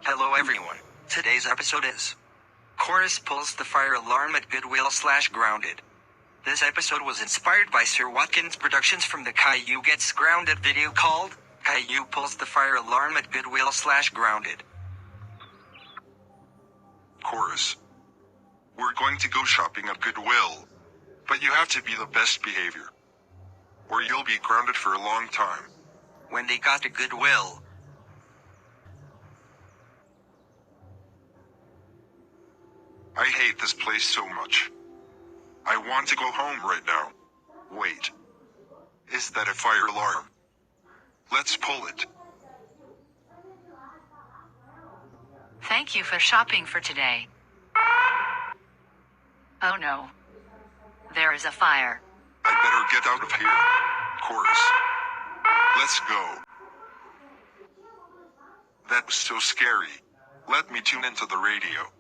Hello everyone. Today's episode is Coris Pulls the fire alarm at Goodwill/Grounded. This episode was inspired by Sir Watkins Productions from the Caillou Gets Grounded video called Caillou Pulls the Fire Alarm at Goodwill/Grounded. Coris, we're going to go shopping at Goodwill, but you have to be the best behavior, or you'll be grounded for a long time. When they got to Goodwill, I hate this place so much. I want to go home right now. Wait. Is that a fire alarm? Let's pull it. Thank you for shopping for today. Oh no. There is a fire. I better get out of here. Coris. Let's go. That was so scary. Let me tune into the radio.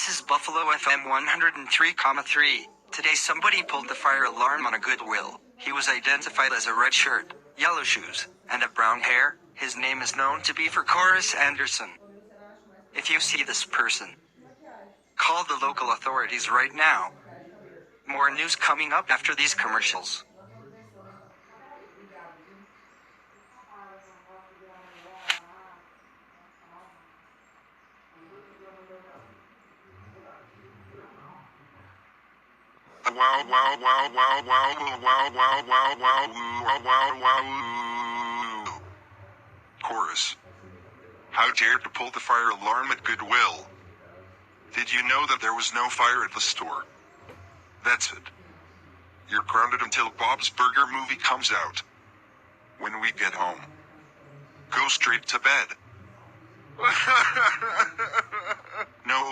this is Buffalo FM 103.3. Today somebody pulled the fire alarm on a Goodwill. He was identified as a red shirt, yellow shoes, and a brown hair. His name is known to be for Coris Anderson. If you see this person, call the local authorities right now. More news coming up after these commercials. Wow, wow, wow, wow, wow, wow, wow, wow, wow, wow, wow, wow. Coris. How dared to pull the fire alarm at Goodwill? Did you know that there was no fire at the store? That's it. You're grounded until Bob's Burger movie comes out. When we get home, go straight to bed. No.